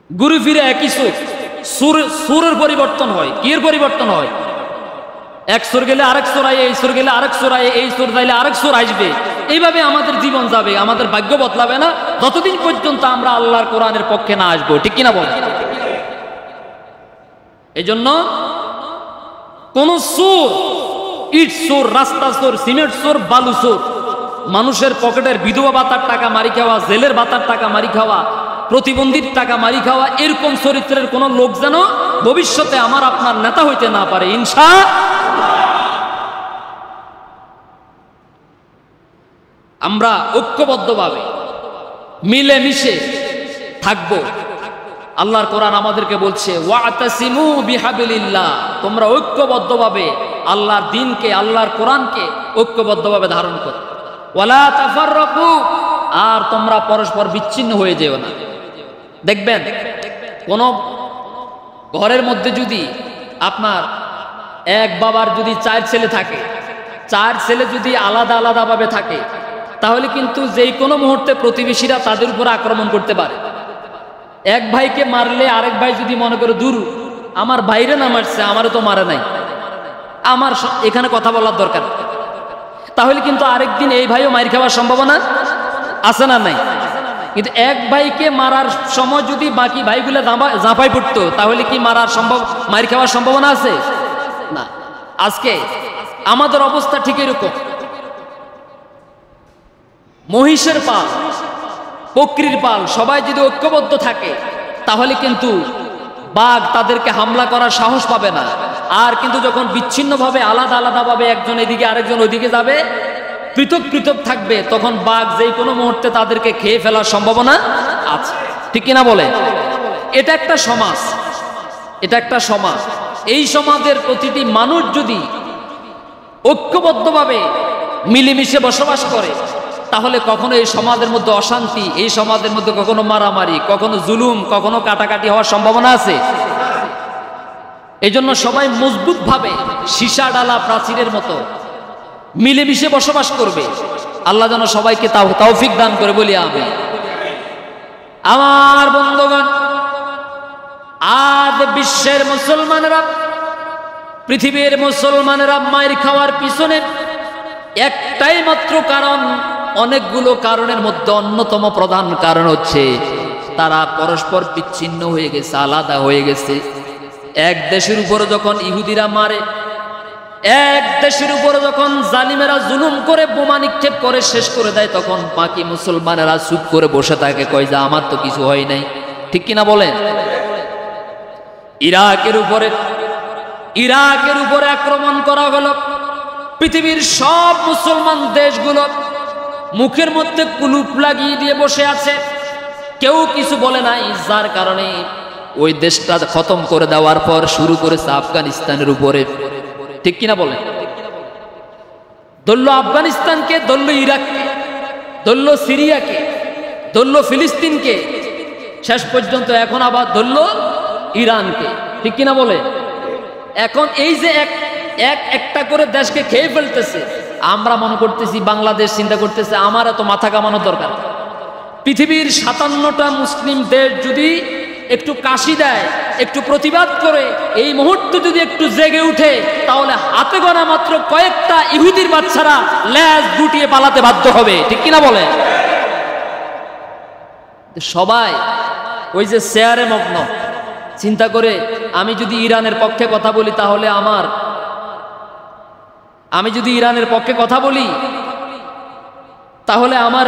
ঘুরে ফিরে একই সুর, সুরের পরিবর্তন হয়। কি এর পরিবর্তন হয়? এক সুর গেলে আরেক সুর আয়, এই সুর গেলে আরেক সুর আয়, এই সুর যাইলে আরেক সুর আসবে। এইভাবে আমাদের জীবন যাবে, আমাদের ভাগ্য বদলাবে না যতদিন পর্যন্ত আমরা আল্লাহর কোরআনের পক্ষে না আসবো। ঠিক কিনা বল? এই জন্য কোন সুর, ইট সুর, রাস্তা সুর, সিমেন্ট সুর, বালু সুর, মানুষের পকেটের বিধবা ভাতার টাকা মারি খাওয়া, জেলের ভাতার টাকা মারি খাওয়া, প্রতিবন্ধীর টাকা মারি খাওয়া, এরকম চরিত্রের কোন লোক যেন ভবিষ্যতে আমার আপনার নেতা হইতে না পারে, ইনশাআল্লাহ। আমরা ঐক্যবদ্ধভাবে মিলেমিশে থাকবো। আল্লাহর কোরআন আমাদেরকে বলছে, ওয়াতাসিমু বিহাবিলিল্লাহ, তোমরা ঐক্যবদ্ধভাবে আল্লাহর দ্বীনকে, আল্লাহর কোরআনকে ঐক্যবদ্ধভাবে ধারণ করো। ওয়ালা তাফাররাকু, আর তোমরা পরস্পর বিচ্ছিন্ন হয়ে যেও না। দেখবেন কোন ঘরের মধ্যে যদি আপনার এক বাবার যদি 4 ছেলে থাকে, 4 ছেলে যদি আলাদা আলাদা ভাবে থাকে, তাহলে কিন্তু যেই কোনো মুহূর্তে প্রতিবেশীরা তাদের উপর আক্রমণ করতে পারে। এক ভাইকে মারলে আরেক ভাই যদি মনে করে, দূর আমার ভাইরে না মারছে, আমারও তো মারে নাই, আমার এখানে কথা বলার দরকার, তাহলে কিন্তু আরেকদিন এই ভাইও মার খাওয়ার সম্ভাবনা আছে না নাই? কিন্তু এক ভাইকে মারার সময় যদি বাকি ভাইগুলো জাঁপাই পড়তো, তাহলে কি মার খাওয়ার সম্ভাবনা আছে না? আজকে আমাদের অবস্থা ঠিক এরকম। মহিষের পাল, বকরির পাল সবাই যদি ঐক্যবদ্ধ থাকে, তাহলে কিন্তু বাঘ তাদেরকে হামলা করার সাহস পাবে না। আর কিন্তু যখন বিচ্ছিন্নভাবে আলাদা আলাদাভাবে একজন এদিকে আরেকজন ওইদিকে যাবে, পৃথক পৃথক থাকবে, তখন বাঘ যেই কোনো মুহূর্তে তাদেরকে খেয়ে ফেলার সম্ভাবনা আছে। ঠিক কিনা বলে? এটা একটা সমাজ, এটা একটা সমাজ। এই সমাজের প্রতিটি মানুষ যদি ঐক্যবদ্ধভাবে মিলেমিশে বসবাস করে, তাহলে কখনো এই সমাজের মধ্যে অশান্তি, এই সমাজের মধ্যে কখনো মারামারি, কখনো জুলুম, কখনো কাটাকাটি হওয়ার সম্ভাবনা আছে। এই জন্য সবাই মজবুতভাবে সীসা ডালা প্রাচীরের মতো মিলেমিশে বসবাস করবে। আল্লাহ যেন সবাইকে তৌফিক দান করে, বলি আমিন। আমার বন্ধুগণ, আজ বিশ্বের মুসলমানেরা, পৃথিবীর মুসলমানেরা মায়ের খাওয়ার পিছনে একটাই মাত্র কারণ, অনেকগুলো কারণের মধ্যে অন্যতম প্রধান কারণ হচ্ছে তারা পরস্পর বিচ্ছিন্ন হয়ে গেছে, আলাদা হয়ে গেছে। এক দেশের উপরে যখন ইহুদিরা মারে, এক দেশের উপরে যখন জালিমেরা জুলুম করে বোমা নিক্ষেপ করে শেষ করে দেয়, তখন বাকি মুসলমানেরা চুপ করে বসে থাকে, কয় যে আমার তো কিছু হয় নাই। ঠিক কিনা বলেন? ইরাকের উপরে আক্রমণ করা হলো, পৃথিবীর সব মুসলমান দেশগুলো মুখের মধ্যে কুলুপ লাগিয়ে দিয়ে বসে আছে, কেউ কিছু বলে নাই। যার কারণে ওই দেশটা খতম করে দেওয়ার পর শুরু করেছে আফগানিস্তানের উপরে। ঠিক কিনা বলেন? ধরল আফগানিস্তানকে, ধরল ইরাককে, ধরল সিরিয়াকে, ধরল ফিলিস্তিনকে, শেষ পর্যন্ত এখন আবার ধরল ইরানকে। ঠিক কিনা বলে? এখন এই যে একটা করে দেশকে খেয়ে ফেলতেছে, আমরা মনে করতেছি, বাংলাদেশ চিন্তা করতেছে আমার এত মাথা কামানোর দরকার। পৃথিবীর 57টা মুসলিম দেশ যদি একটু কাশি দেয়, একটু প্রতিবাদ করে, এই মুহূর্তে যদি একটু জেগে উঠে, তাহলে হাতে গোনা মাত্র কয়েকটা ইহুদির বাচ্চারা লেজ গুটিয়ে পালাতে বাধ্য হবে। ঠিক কিনা বলে? সবাই ওই যে শেয়ারে মগ্ন, চিন্তা করে আমি যদি ইরানের পক্ষে কথা বলি, তাহলে আমি যদি ইরানের পক্ষে কথা বলি, তাহলে আমার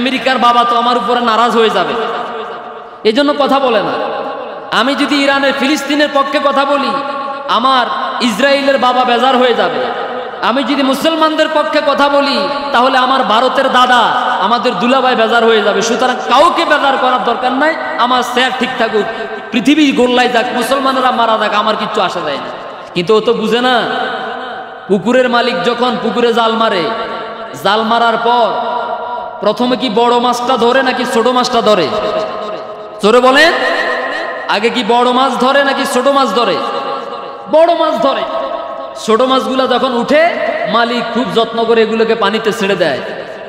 আমেরিকার বাবা তো আমার উপরে নারাজ হয়ে যাবে, এই জন্য কথা বলে না। আমি যদি ইরানের ফিলিস্তিনের পক্ষে কথা বলি, আমার ইসরায়েলের বাবা বেজার হয়ে যাবে। আমি যদি মুসলমানদের পক্ষে কথা বলি, তাহলে আমার ভারতের দাদা, আমাদের দুলাভাই বেজার হয়ে যাবে। সুতরাং কাউকে বেজার করার দরকার নাই, আমার স্যার ঠিক থাকুক, পৃথিবী গোল্লায় যাক, মুসলমানেরা মারা যাক, আমার কিচ্ছু আসা যায় না। কিন্তু ও তো বুঝে না, পুকুরের মালিক যখন পুকুরে জাল মারে, জাল মারার পর প্রথমে কি বড় মাছটা ধরে নাকি ছোট মাছটা ধরে? জোরে বলেন, আগে কি বড় মাছ ধরে নাকি ছোট মাছ ধরে? বড় মাছ ধরে। ছোট মাছগুলা যখন উঠে, মালিক খুব যত্ন করে এগুলোকে পানিতে ছেড়ে দেয়।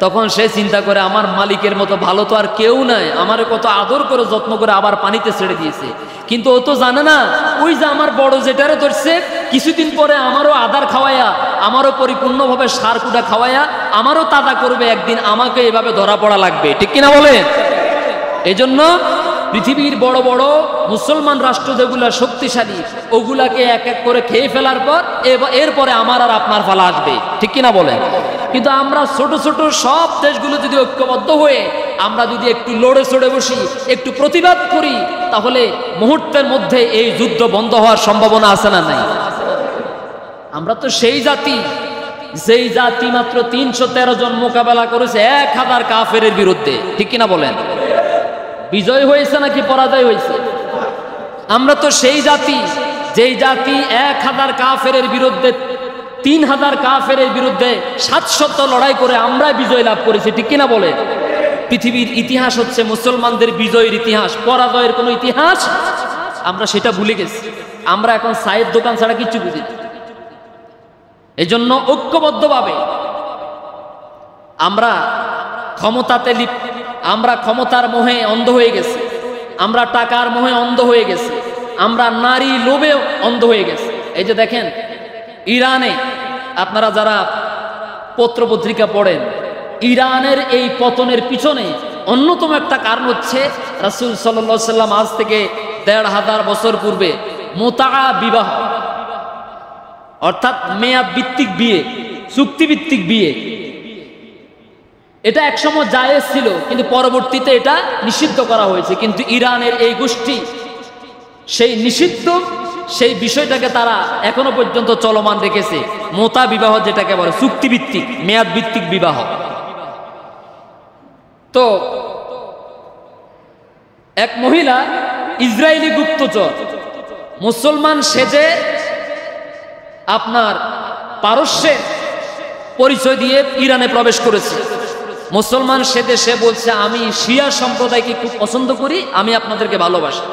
তখন সে চিন্তা করে আমার মালিকের মতো ভালো তো আর কেউ নাই, আমারে কত আদর করে যত্ন করে আবার পানিতে ছেড়ে দিয়েছে। কিন্তু ও তো জানে না ওই যে আমার বড় যেটারে ধরছে কিছুদিন পরে আমারও আদার খাওয়াইয়া, আমারও পরিপূর্ণভাবে সার কুটা খাওয়াইয়া আমারও তাদা করবে, একদিন আমাকে এভাবে ধরা পড়া লাগবে, ঠিক কিনা বলে? এজন্য পৃথিবীর বড় বড় মুসলমান রাষ্ট্র যেগুলা শক্তিশালী ওগুলাকে এক এক করে খেয়ে ফেলার পর এরপরে আমার আর আপনার পালা আসবে, ঠিক কিনা বলেন? কিন্তু আমরা ছোট ছোট সব দেশগুলো যদি ঐক্যবদ্ধ হয়ে আমরা যদি একটু লড়ে চড়ে বসি, একটু প্রতিবাদ করি, তাহলে মুহূর্তের মধ্যে এই যুদ্ধ বন্ধ হওয়ার সম্ভাবনা আছে না নাই? আমরা তো সেই জাতি যেই জাতি মাত্র 313 জন মোকাবেলা করেছে 1000 কাফেরের বিরুদ্ধে, ঠিক কিনা বলেন? বিজয় হয়েছে নাকি পরাজয় হয়েছে? আমরা তো সেই জাতি যেই জাতি 1000 কাফেরের বিরুদ্ধে 3000 কাফেরের বিরুদ্ধে 700 লড়াই করে আমরা বিজয় লাভ করেছি, ঠিক কিনা বলে? পৃথিবীর ইতিহাস হচ্ছে মুসলমানদের বিজয়ের ইতিহাস, পরাজয়ের কোনো ইতিহাস আমরা সেটা ভুলে গেছি। আমরা এখন চায়ের দোকান ছাড়া কিচ্ছু বুঝি না। এজন্য ঐক্যবদ্ধভাবে আমরা ক্ষমতাতে আমরা ক্ষমতার মোহে অন্ধ হয়ে গেছি, আমরা টাকার মোহে অন্ধ হয়ে গেছি, আমরা নারী লোভে অন্ধ হয়ে গেছি। এই যে দেখেন ইরানে, আপনারা যারা পত্রপত্রিকা পড়েন, ইরানের এই পতনের পিছনে অন্যতম একটা কারণ হচ্ছে রাসূল সাল্লাল্লাহু আলাইহি সাল্লাম আজ থেকে 1500 বছর পূর্বে মুতা বিবাহ, অর্থাৎ মেয়াদ ভিত্তিক বিয়ে, চুক্তিভিত্তিক বিয়ে, এটা একসময় জায়েজ ছিল কিন্তু পরবর্তীতে এটা নিষিদ্ধ করা হয়েছে। কিন্তু ইরানের এই গোষ্ঠী সেই নিষিদ্ধ সেই বিষয়টাকে তারা এখনো পর্যন্ত চলমান রেখেছে, মোতা বিবাহ যেটাকে বলে, চুক্তিভিত্তিক মেয়াদ ভিত্তিক বিবাহ। তো এক মহিলা ইসরায়েলি গুপ্তচর মুসলমান সেজে আপনার পারস্যের পরিচয় দিয়ে ইরানে প্রবেশ করেছে। মুসলমান সেজে সে বলছে আমি শিয়া সম্প্রদায়কে খুব পছন্দ করি, আমি আপনাদেরকে ভালোবাসি।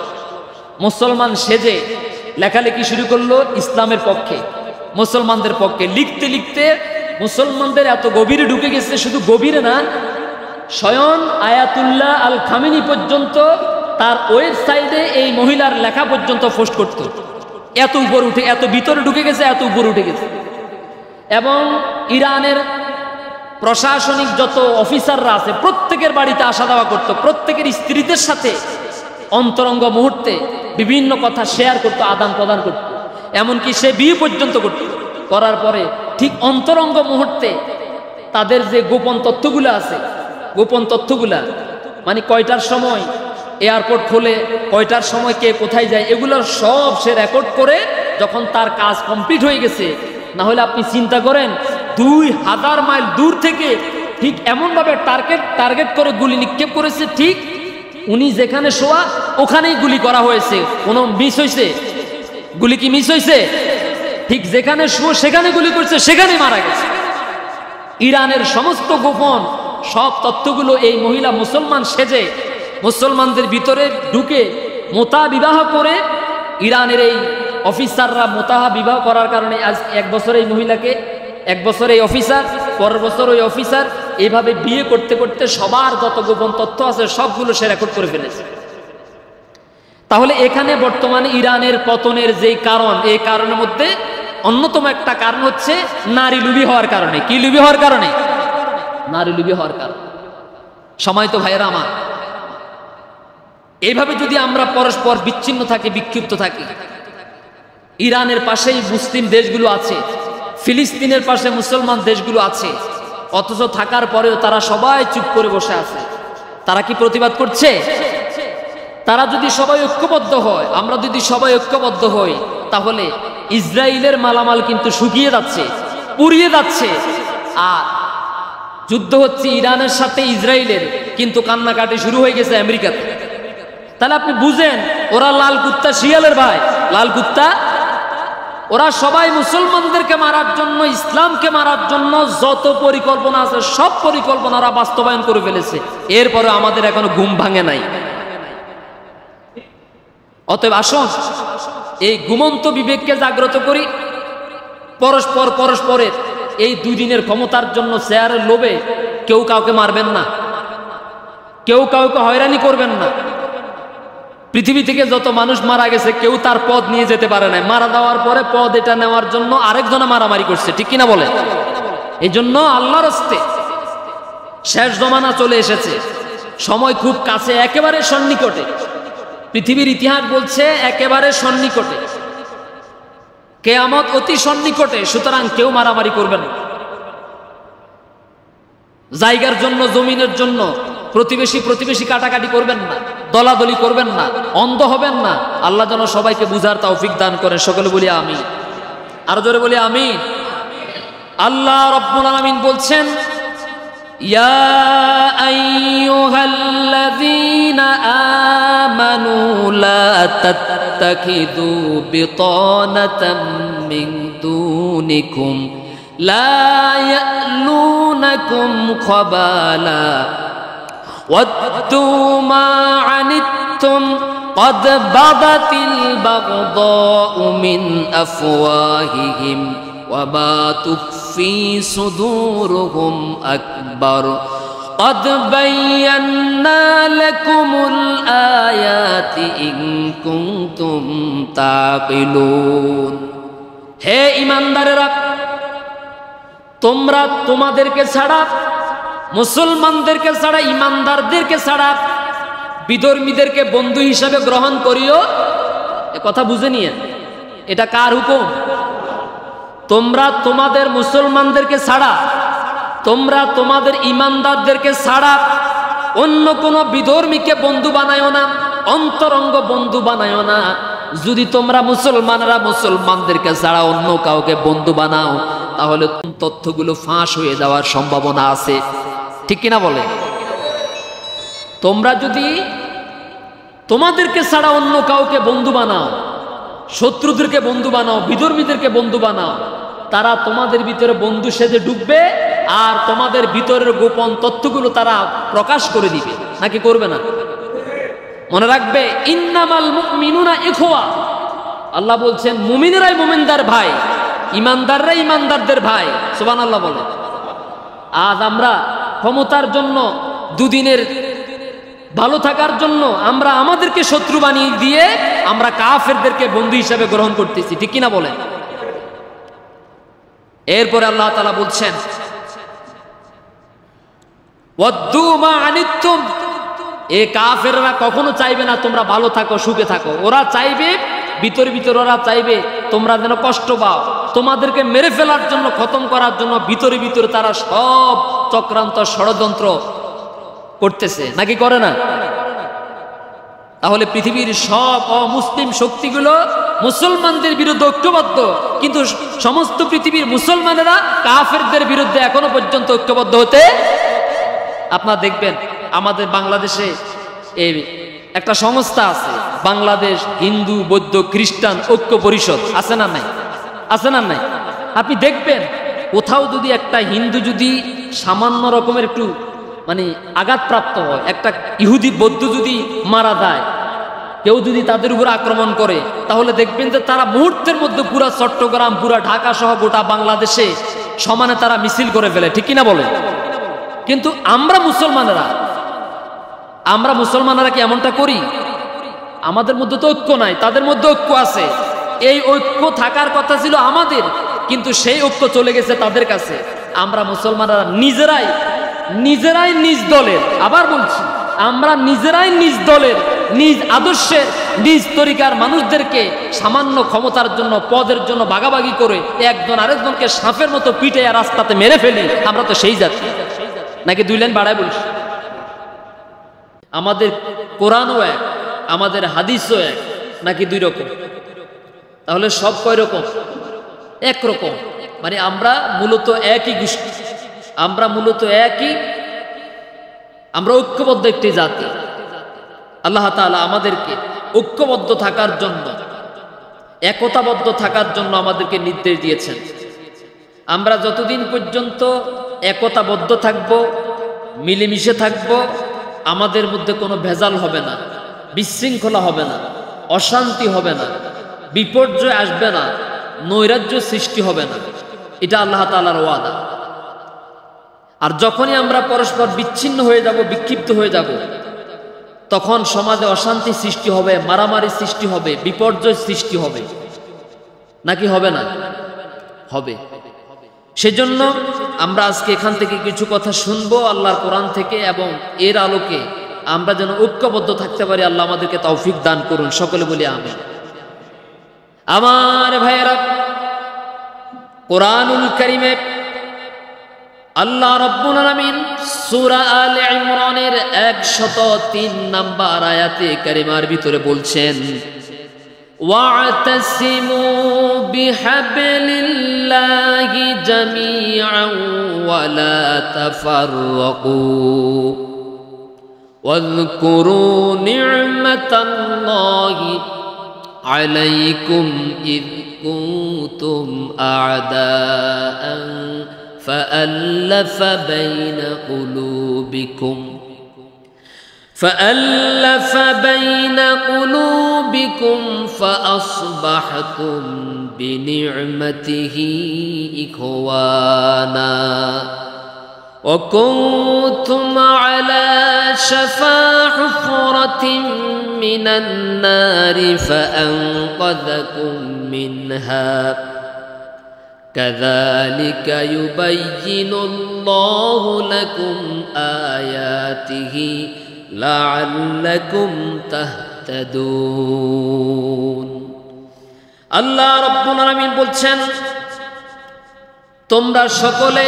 মুসলমান সেজে লেখালেখি শুরু করলো ইসলামের পক্ষে, মুসলমানদের পক্ষে। লিখতে লিখতে মুসলমানদের এত গভীরে ঢুকে গেছে, শুধু গভীরে না, স্বয়ং আয়াতুল্লাহ আল খামেনি পর্যন্ত তার ওয়েবসাইটে এই মহিলার লেখা পর্যন্ত পোস্ট করত। এত উপর উঠে, এত ভিতরে ঢুকে গেছে, এত উপর উঠে গেছে। এবং ইরানের প্রশাসনিক যত অফিসাররা আছে প্রত্যেকের বাড়িতে আসা যাওয়া করতো, প্রত্যেকের স্ত্রীদের সাথে অন্তরঙ্গ মুহূর্তে বিভিন্ন কথা শেয়ার করতো, আদান প্রদান করত, এমনকি সে বিয়ে পর্যন্ত করত। করার পরে ঠিক অন্তরঙ্গ মুহূর্তে তাদের যে গোপন তথ্যগুলো আছে, গোপন তথ্যগুলা মানে কয়টার সময় এয়ারপোর্ট খোলে, কয়টার সময় কে কোথায় যায়, এগুলো সব সে রেকর্ড করে যখন তার কাজ কমপ্লিট হয়ে গেছে, না হলে আপনি চিন্তা করেন 2000 মাইল দূর থেকে ঠিক এমনভাবে টার্গেট করে গুলি নিক্ষেপ করেছে, ঠিক উনি যেখানে শোয়া ওখানেই গুলি করা হয়েছে। কোনো মিস হয়েছে? গুলি কি মিস হয়েছে? ঠিক যেখানে শোয়া সেখানে গুলি করছে, সেখানে মারা গেছে। ইরানের সমস্ত গোপন সব তথ্যগুলো এই মহিলা মুসলমান সেজে মুসলমানদের ভিতরে ঢুকে মোতা বিবাহ করে, ইরানের এই অফিসাররা মোতাহা বিবাহ করার কারণে আজ 1 বছর এই মহিলাকে, 1 বছর এই অফিসার, পরের বছর ওই অফিসার, এইভাবে বিয়ে করতে করতে সবার যত গোপন তথ্য আছে সবগুলো সে রেকর্ড করে ফেলেছে। তাহলে এখানে বর্তমানে ইরানের পতনের যেই কারণ, এই কারণের মধ্যে অন্যতম একটা কারণ হচ্ছে নারী লুবি হওয়ার কারণে। কি লুবি হওয়ার কারণে? নারী লুবি হওয়ার কারণে। সময় তো ভাইয়েরা আমার, এইভাবে যদি আমরা পরস্পর বিচ্ছিন্ন থাকি, বিক্ষিপ্ত থাকি, ইরানের পাশেই মুসলিম দেশগুলো আছে, ফিলিস্তিনের পাশে মুসলমান দেশগুলো আছে, অথচ থাকার পরেও তারা সবাই চুপ করে বসে আছে। তারা কি প্রতিবাদ করছে? তারা যদি সবাই ঐক্যবদ্ধ হয়, আমরা যদি সবাই ঐক্যবদ্ধ হই, তাহলে ইসরায়েলের মালামাল কিন্তু শুকিয়ে যাচ্ছে, পুড়িয়ে যাচ্ছে। আর যুদ্ধ হচ্ছে ইরানের সাথে ইসরায়েলের, কিন্তু কান্নাকাটি শুরু হয়ে গেছে আমেরিকাতে। তাহলে আপনি বুঝেন ওরা লাল কুত্তা শিয়ালের ভাই, লাল কুত্তা। ওরা সবাই মুসলমানদেরকে মারার জন্য, ইসলামকে মারার জন্য যত পরিকল্পনা আছে সব পরিকল্পনা ওরা বাস্তবায়ন করে ফেলেছে। এরপরে আমাদের এখনো ঘুম ভাঙে নাই। অতএব আসুন এই ঘুমন্ত বিবেককে জাগ্রত করি। পরস্পরের এই 2 দিনের ক্ষমতার জন্য, চেয়ারের লোভে কেউ কাউকে মারবেন না, কেউ কাউকে হয়রানি করবেন না। পৃথিবী থেকে যত মানুষ মারা গেছে কেউ তার পদ নিয়ে যেতে পারে না, মারা দেওয়ার পরে পদ এটা নেওয়ার জন্য আরেকজনে মারামারি করছে, ঠিক কিনা বলে? এই জন্য আল্লাহর রাস্তে শেষ জমানা চলে এসেছে, সময় খুব কাছে, একেবারে সন্নিকটে। পৃথিবীর ইতিহাস বলছে একেবারে সন্নিকটে, কিয়ামত অতি সন্নিকটে। সুতরাং কেউ মারামারি করবেন না, জায়গার জন্য, জমিনের জন্য প্রতিবেশী কাটাকাটি করবেন না, দলাদলি করবেন না, অন্ধ হবেন না। আল্লাহ যেন সবাইকে বুঝার তৌফিক দান করেন। সকলে বলি আমিন, আরো জোরে বলি আমিন। আল্লাহ রাব্বুল আলামিন বলছেন, ইয়া আইয়ুহাল্লাযীনা আমানু লা তাত্তাখিযু বিতানাতাম মিন দুনিকুম লা ইয়ালুনাকুম খাবালা ওয়াদ্দু মা আনিত্তুম قد بدت البغضاء من أفواههم وما تخفي صدورهم أكبر قد بينا لكم الآيات إن كنتم تعقلون হে ঈমানদারেরা, তোমরা তোমাদেরকে ছাড়া, মুসলমানদেরকে ছাড়া, ঈমানদারদেরকে ছাড়া বিধর্মীদেরকে বন্ধু হিসাবে গ্রহণ করিও। এ কথা বুঝে নিয়ে, এটা কার হুকুম? তোমরা তোমাদের মুসলমানদেরকে ছাড়া, তোমরা তোমাদের ঈমানদারদেরকে ছাড়া অন্য কোনো বিধর্মীকে বন্ধু বানায়ও না, অন্তরঙ্গ বন্ধু বানায়ও না। যদি তোমরা মুসলমানরা মুসলমানদেরকে ছাড়া অন্য কাউকে বন্ধু বানাও, তাহলে তথ্যগুলো ফাঁস হয়ে যাওয়ার সম্ভাবনা আছে, ঠিক কিনা বলে? তোমরা যদি তোমাদেরকে ছাড়া অন্য কাউকে বন্ধু বানাও, শত্রুদেরকে বন্ধু বানাও, বিধর্মীদেরকে বন্ধু বানাও, তারা তোমাদের ভিতরে বন্ধু সেজে ডুববে আর তোমাদের ভিতরের গোপন তথ্যগুলো তারা প্রকাশ করে দিবে। নাকি করবে না? মনে রাখবে, ইন্নামাল মুমিনুনা ইখওয়া, আল্লাহ বলছেন মুমিনেরাই মুমিনদার ভাই, ঈমানদাররাই ঈমানদারদের ভাই। সুবহানাল্লাহ বলে। আজ আমরা ক্ষমতার জন্য, দুদিনের ভালো থাকার জন্য আমরা আমাদেরকে শত্রু বানিয়ে দিয়ে আমরা কাফেরদেরকে বন্ধু হিসাবে গ্রহণ করতেছি, ঠিক কিনা বলেন? এরপরে আল্লাহ তাআলা বলছেন, ওয়াদ্দু মা আনিতুম, এ কাফেররা কখনো চাইবে না তোমরা ভালো থাকো, সুখে থাকো। ওরা চাইবে ভিতর ওরা চাইবে তোমরা যেন কষ্ট পাও। তোমাদেরকে মেরে ফেলার জন্য, খতম করার জন্য ভিতরে তারা সব চক্রান্ত, ষড়যন্ত্র করতেছে, নাকি করে না? তাহলে পৃথিবীর সব অমুসলিম শক্তিগুলো মুসলমানদের বিরুদ্ধে ঐক্যবদ্ধ, কিন্তু সমস্ত পৃথিবীর মুসলমানেরা কাফেরদের বিরুদ্ধে এখনো পর্যন্ত ঐক্যবদ্ধ হতে। আপনারা দেখবেন আমাদের বাংলাদেশে এই একটা সংস্থা আছে, বাংলাদেশ হিন্দু বৌদ্ধ খ্রিস্টান ঐক্য পরিষদ, আছে না নাই? আছে না নাই? আপনি দেখবেন কোথাও যদি একটা হিন্দু যদি সামান্য রকমের একটু মানে আঘাতপ্রাপ্ত হয়, একটা ইহুদি বৌদ্ধ যদি মারা যায়, কেউ যদি তাদের উপর আক্রমণ করে, তাহলে দেখবেন যে তারা মুহূর্তের মধ্যে পুরা চট্টগ্রাম, পুরা ঢাকা সহ গোটা বাংলাদেশে সমানে তারা মিছিল করে ফেলে, ঠিক কিনা বলে? কিন্তু আমরা মুসলমানেরা কি এমনটা করি? আমাদের মধ্যে তো ঐক্য নাই, তাদের মধ্যে ঐক্য আছে। এই ঐক্য থাকার কথা ছিল আমাদের, কিন্তু সেই ঐক্য চলে গেছে তাদের কাছে। আমরা মুসলমানরা নিজেরাই নিজ দলের, আবার বলছি, আমরা নিজেরাই নিজ দলের, নিজ আদর্শের, নিজ তরিকার মানুষদেরকে সামান্য ক্ষমতার জন্য, পদের জন্য ভাগাভাগি করে একজন আরেকজনকে সাপের মতো পিটে আর রাস্তাতে মেরে ফেলি। আমরা তো সেই জাতি, নাকি? দুই লাইন বাড়ায় বলছি, আমাদের কোরআনও এক, আমাদের হাদিসও এক, নাকি দুই রকম? তাহলে সব কয় রকম? একরকম। মানে আমরা মূলত একই গোষ্ঠী, আমরা মূলত একই, আমরা ঐক্যবদ্ধ একটি জাতি। আল্লাহ তাআলা আমাদেরকে ঐক্যবদ্ধ থাকার জন্য, একতাবদ্ধ থাকার জন্য আমাদেরকে নির্দেশ দিয়েছেন। আমরা যতদিন পর্যন্ত একতাবদ্ধ থাকব, মিলেমিশে থাকব, আমাদের মধ্যে কোনো ভেজাল হবে না, বিশৃঙ্খলা হবে না, অশান্তি হবে না, বিপর্যয় আসবে না, নৈরাজ্য সৃষ্টি হবে না। এটা আল্লাহ তাআলার ওয়াদা। আর যখনই আমরা পরস্পর বিচ্ছিন্ন হয়ে যাব, বিক্ষিপ্ত হয়ে যাব, তখন সমাজে অশান্তি সৃষ্টি হবে, মারামারি সৃষ্টি হবে, বিপর্যয় সৃষ্টি হবে, নাকি হবে না? হবে। সেজন্য আমরা আজকে এখান থেকে কিছু কথা শুনবো আল্লাহর কোরআন থেকে, এবং এর আলোকে আমরা যেন ঐক্যবদ্ধ থাকতে পারি। আল্লাহ আমাদেরকে তৌফিক দান করুন, সকলে বলি আমিন। আমার ভাইয়েরা, কোরআনুল কারীমে আল্লাহ রাব্বুল আলামিন সূরা আলে ইমরানের 103 নম্বর আয়াতে কারিমার ভিতরে বলছেন, ওয়া'তাসিমু বিহাবলিল্লাহি জামিআন ওয়া লা তাফাররাকু ওয়াযকুরু নি'মাতাল্লাহি আলাইকুম ইয কুনতুম আ'দাআন فألف بين قلوبكم فأصبحتم بنعمته إخوانا وكنتم على شفا حفرة من النار فأنقذكم منها كذلك يبين الله لكم آياته لعلكم تهتدون। আল্লাহ রাব্বুল আলামিন বলছেন, তোমরা সকলে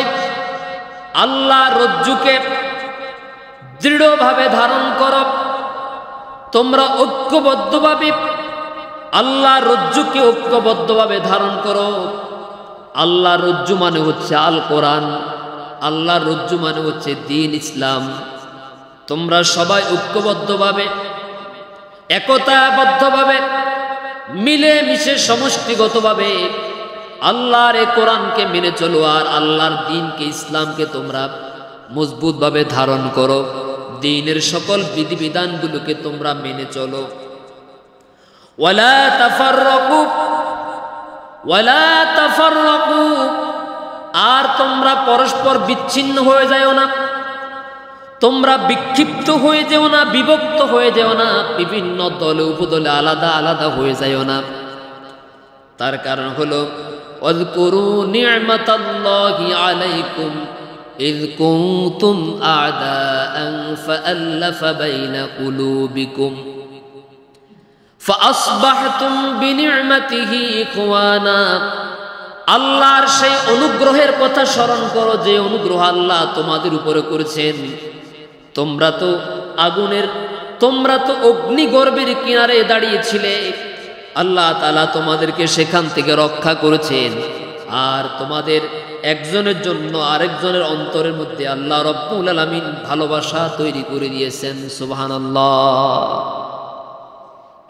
আল্লাহর রজ্জুকে দৃঢ়ভাবে ধারণ করো, তোমরা ঐক্যবদ্ধভাবে আল্লাহর রজ্জুকে ঐক্যবদ্ধভাবে ধারণ করো। আল্লাহর রজ্জু মানে হচ্ছে আল কোরআন, আল্লাহর রজ্জু মানে হচ্ছে দ্বীন ইসলাম। তোমরা সবাই ঐক্যবদ্ধভাবে, একতাবদ্ধভাবে, মিলে মিশে সমষ্টিগতভাবে আল্লাহর এই কোরআনকে মেনে চলো, আর আল্লাহর দ্বীনকে, ইসলামকে তোমরা মজবুতভাবে ধারণ করো। দ্বীনের সকল বিধিবিধানগুলোকে তোমরা মেনে চলো। ওয়ালা তাফাররাকু ওয়ালা তাফাররাকু, আর তোমরা পরস্পর বিচ্ছিন্ন হয়ে যাও না, তোমরা বিক্ষিপ্ত হয়ে যেও না, বিভক্ত হয়ে যেও না, বিভিন্ন দলে উপদলে আলাদা আলাদা হয়ে যাও না। তার কারণ হলো ওয়াযকুরু নি'মাতাল্লাহি আলাইকুম ইয কুনতুম আ'দাআন ফাআল্লাফা বাইনা কুলুবিকুম ফাআসবাহতুম বিনি'মাতিহি ইখওয়ানা। আল্লাহর সেই অনুগ্রহের কথা স্মরণ করো, যে অনুগ্রহ আল্লাহ তোমাদের উপরে করেছেন। তোমরা তো অগ্নিগর্ভের কিনারে দাঁড়িয়েছিলে, আল্লাহ তাআলা তোমাদেরকে সেখান থেকে রক্ষা করেছেন, আর তোমাদের একজনের জন্য আরেকজনের অন্তরের মধ্যে আল্লাহ রাব্বুল আলামিন ভালোবাসা তৈরি করে দিয়েছেন। সুবহানাল্লাহ।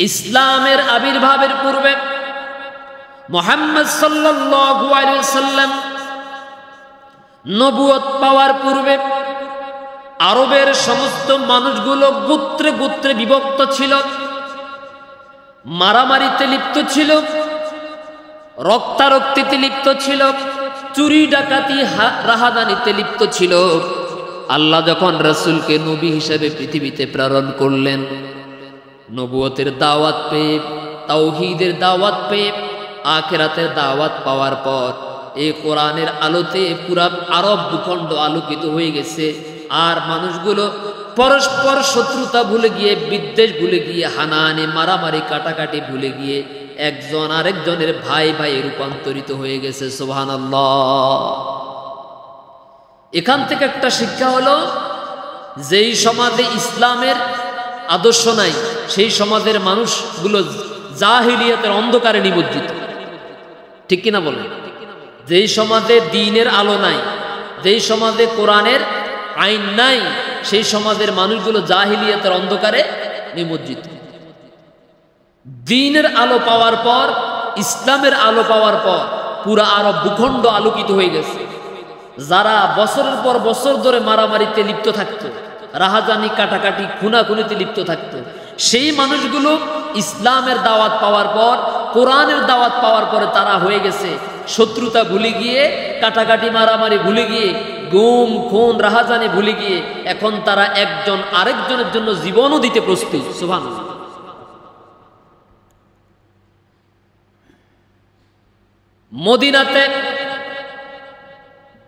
ইসলামের আবির্ভাবের পূর্বে মুহাম্মদ সাল্লাল্লাহু আলাইহি ওয়াসাল্লাম নবুয়ত পাওয়ার পূর্বে আরবের সমস্ত মানুষগুলো গোত্রে গোত্রে বিভক্ত ছিল, মারামারিতে লিপ্ত ছিল, রক্তারক্তিতে লিপ্ত ছিল, চুরি ডাকাতি রাহাদানিতে লিপ্ত ছিল। আল্লাহ যখন রাসূলকে নবী হিসেবে পৃথিবীতে প্রেরণ করলেন, নবুয়তের দাওয়াত পেয়ে, তাওহীদের দাওয়াত পেয়ে, আখিরাতের দাওয়াত পাওয়ার পর এই কোরআনের আলোতে পুরা আরব ভূখণ্ড আলোকিত হয়ে গেছে। আর মানুষগুলো পরস্পর শত্রুতা ভুলে গিয়ে, বিদ্বেষ ভুলে গিয়ে, হানাহানি মারামারি কাটাকাটি ভুলে গিয়ে একজন আরেকজনের ভাই ভাই রূপান্তরিত হয়ে গেছে। সুবহানাল্লাহ। এখান থেকে একটা শিক্ষা হলো, যেই সমাজে ইসলামের আদর্শ নাই, সেই সমাজের মানুষগুলো জাহিলিয়াতের অন্ধকারে নিমজ্জিত। ঠিক কিনা বলেন? যেই সমাজে দ্বীনের আলো নাই, যেই সমাজে কোরআনের আইন নাই, সেই সমাজের মানুষগুলো জাহিলিয়াতের অন্ধকারে নিমজ্জিত। দ্বীনের আলো পাওয়ার পর, ইসলামের আলো পাওয়ার পর পুরা আরব ভূখণ্ড আলোকিত হয়ে গেছে। যারা বছরের পর বছর ধরে মারামারিতে লিপ্ত থাকতো, রাহাজানি কাটাকাটি খুনাখুনিতে লিপ্ত থাকতো, সেই মানুষগুলো ইসলামের দাওয়াত পাওয়ার পর, কোরআনের দাওয়াত পাওয়ার পরে তারা হয়ে গেছে শত্রুতা ভুলে গিয়ে, কাটাকাটি মারামারি ভুলে গিয়ে গুম খুন রাহাজানি ভুলে গিয়ে এখন তারা একজন আরেকজনের জন্য জীবনও দিতে প্রস্তুত। সুবহানাল্লাহ। মদিনাতে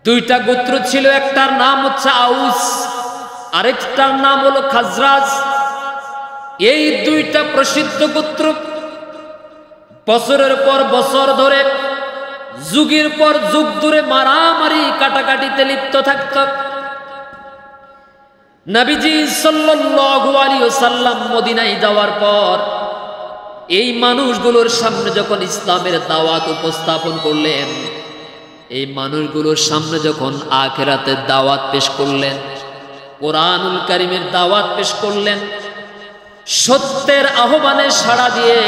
দুইটা গোত্র ছিল, একটার নাম হচ্ছে আউস, আরেকটার নাম হলো খাজরাজ। এই দুইটা প্রসিদ্ধ গোত্র বছরের পর বছর ধরে, যুগের পর যুগ ধরে মারামারি কাটাকাটিতে লিপ্ত থাকত। নবীজি সাল্লাল্লাহু আলাইহি ওয়াসাল্লাম মদিনায় যাওয়ার পর এই মানুষগুলোর সামনে যখন ইসলামের দাওয়াত উপস্থাপন করলেন, এই মানুষগুলোর সামনে যখন আখিরাতের দাওয়াত পেশ করলেন, কোরআনুল কারীমের দাওয়াত পেশ করলেন, সত্যের আহ্বানে সাড়া দিয়ে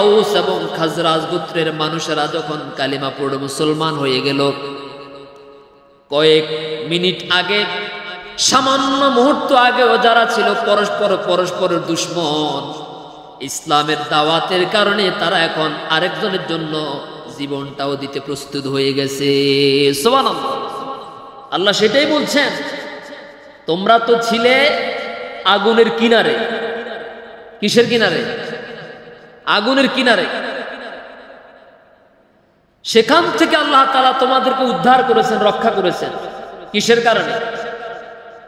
আউস এবং খাজরাজ গোত্রের মানুষেরা যখন কালিমা পড়ে মুসলমান হয়ে গেল, কয়েক মিনিট আগে, সামান্য মুহূর্ত আগেও যারা ছিল পরস্পরের দুশমন, ইসলামের দাওয়াতের কারণে তারা এখন আরেকজনের জন্য জীবনটাও দিতে প্রস্তুত হয়ে গেছে। সুবহানাল্লাহ। আল্লাহ সেটাই বলছেন, তোমরা তো ছিলে আগুনের কিনারে। কিসের কিনারে? আগুনের কিনারে। সেখান থেকে আল্লাহ তাআলা তোমাদেরকে উদ্ধার করেছেন, রক্ষা করেছেন। কিসের কারণে?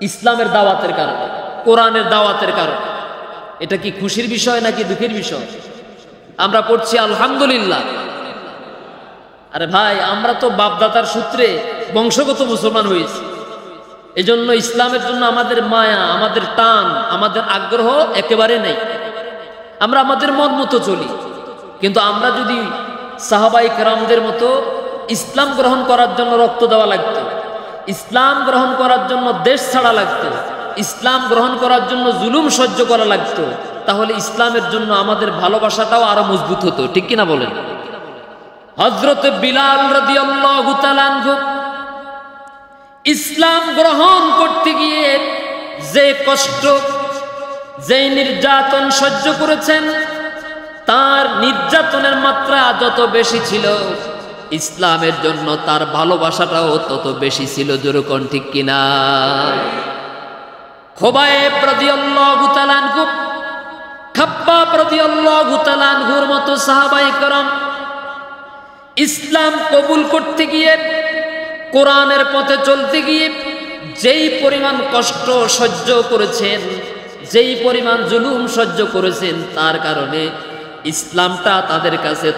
ইসলামের দাওয়াতের কারণে, কোরআনের দাওয়াতের কারণে। এটা কি খুশির বিষয় নাকি দুঃখের বিষয়? আমরা পড়ছি আলহামদুলিল্লাহ। আরে ভাই, আমরা তো বাপদাদার সূত্রে বংশগত মুসলমান হয়েছি। এজন্য ইসলামের জন্য আমাদের মায়া, আমাদের টান, আমাদের আগ্রহ একেবারে নেই। আমরা আমাদের মন মতো চলি। কিন্তু আমরা যদি সাহাবায়ে কেরামদের মতো ইসলাম গ্রহণ করার জন্য রক্ত দেওয়া লাগতো, ইসলাম গ্রহণ করার জন্য দেশ ছাড়া লাগতো, ইসলাম গ্রহণ করার জন্য জুলুম সহ্য করা লাগতো, তাহলে ইসলামের জন্য আমাদের ভালোবাসাটাও আরো মজবুত হতো। ঠিক কিনা বলেন? হযরত বিলাল রাদিয়াল্লাহু তাআলা আনহু ইসলাম গ্রহণ করতে গিয়ে যে কষ্ট, যে নির্যাতন সহ্য করেছেন, তার নির্যাতনের মাত্রা যত বেশি ছিল, ইসলামের জন্য তার ভালোবাসাটাও তত বেশি ছিল। যেরকম ঠিক কিনা? খুবাইব রাদিয়াল্লাহু তাআলা আনহু, খাব্বাব রাদিয়াল্লাহু তাআলা আনহুর মতো সাহাবায়ে কেরাম ইসলাম কবুল করতে গিয়ে, কোরআনের পথে চলতে গিয়ে যেই পরিমাণ কষ্ট সহ্য করেছেন, যেই পরিমাণ জুলুম সহ্য করেছেন, তার কারণে ইসলামটা তাদের কাছে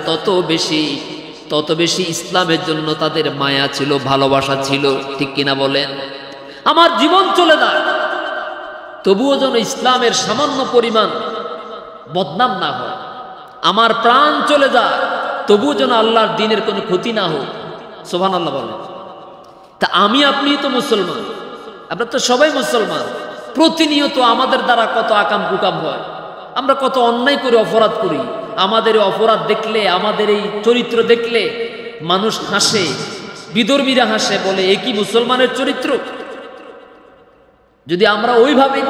তত বেশি ইসলামের জন্য তাদের মায়া ছিল, ভালোবাসা ছিল। ঠিক কিনা বলেন? আমার জীবন চলে যায়, তবুও যেন ইসলামের সামান্য পরিমাণ বদনাম না হয়। আমার প্রাণ চলে যায়, তবুও যেন আল্লাহর দ্বীনের কোনো ক্ষতি না হোক। সুবহানাল্লাহ বলেন। তা আমি আপনি তো মুসলমান, আমরা তো সবাই মুসলমান। প্রতিনিয়ত আমাদের দ্বারা কত আকাম কুকাম হয়, আমরা কত অন্যায় করে অপরাধ করি। আমাদের এই অপরাধ দেখলে, আমাদের এই চরিত্র দেখলে মানুষ হাসে, বিধর্মীরা হাসে, বলে এ কি মুসলমানের চরিত্র? যদি আমরা ওইভাবে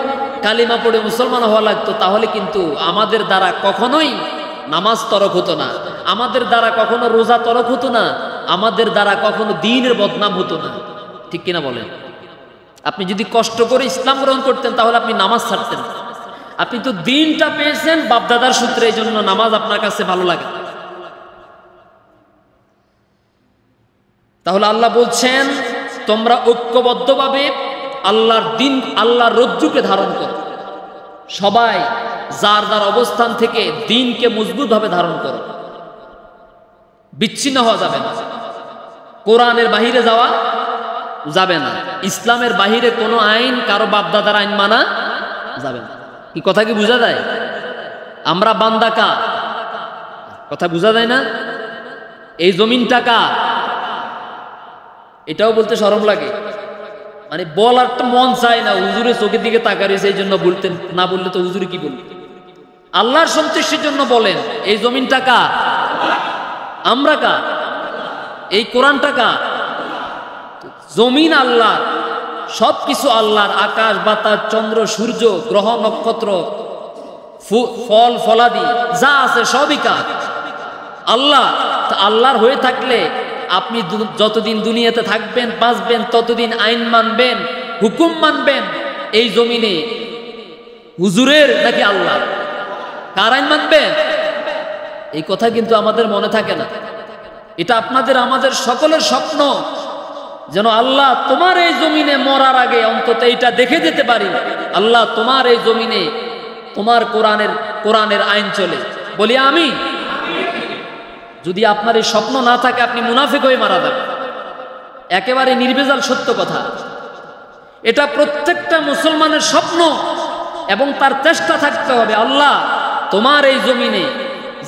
কালিমা পড়ে মুসলমান হওয়া লাগতো, তাহলে কিন্তু আমাদের দ্বারা কখনোই নামাজ তরক হতো না, আমাদের দ্বারা কখনো রোজা তরক হতো না, আমাদের দ্বারা কখনো দ্বীনের বদনাম হতো না। ঠিক কিনা বলেন? আপনি যদি কষ্ট করে ইসলাম গ্রহণ করতেন, তাহলে আপনি নামাজ ছাড়তেন। আপনি তো দ্বীনটা পেয়েছেন বাপদাদার সূত্রে, এই জন্য নামাজ আপনার কাছে ভালো লাগে। তাহলে আল্লাহ বলছেন, তোমরা ঐক্যবদ্ধভাবে আল্লাহর দ্বীন, আল্লাহর রজ্জুকে ধারণ করো। সবাই যার যার অবস্থান থেকে দ্বীনকে মজবুতভাবে ধারণ করো। বিচ্ছিন্ন হওয়া যাবে না, কোরআনের বাহিরে যাওয়া যাবে না, ইসলামের বাহিরে কোনো আইন, কারো বাপদাদার আইন মানা যাবে না। কি কথা কি বোঝা যায়? আমরা বান্দা কার? কথা বোঝা যায় না? এই জমিনটা কার? এটাও বলতে শরম লাগে, মানে বলার তো মন চায় না। হুজুরের চোখের দিকে তাকা রয়েছে, এই জন্য বলতেন, না বললে তো হুজুরে কি বলবে? আল্লাহর সন্তুষ্টির জন্য বলেন, এই জমিনটা কার? আমরা কার? এই কোরআনটা কার? জমিন আল্লাহর, সবকিছু আল্লাহর। আকাশ বাতাস, চন্দ্র সূর্য, গ্রহ নক্ষত্র, ফল ফলাদি যা আছে সবই কার? আল্লাহ। আল্লাহর হয়ে থাকলে আপনি যতদিন দুনিয়াতে থাকবেন বাঁচবেন ততদিন আইন মানবেন, হুকুম মানবেন। এই জমিনে হুজুরের নাকি আল্লাহ, কার আইন মানবেন? এই কথা কিন্তু আমাদের মনে থাকে না। এটা আপনাদের আমাদের সকলের স্বপ্ন, যেন আল্লাহ তোমার এই জমিনে মরার আগে অন্তত এইটা দেখে যেতে পারি, আল্লাহ তোমার এই জমিনে তোমার কোরআনের আইন চলে। বলি আমি। যদি আপনার এই স্বপ্ন না থাকে আপনি মুনাফিক হয়ে মারা যাবেন। একেবারে নির্ভেজাল সত্য কথা। এটা প্রত্যেকটা মুসলমানের স্বপ্ন এবং তার চেষ্টা থাকতে হবে, আল্লাহ তোমার এই জমিনে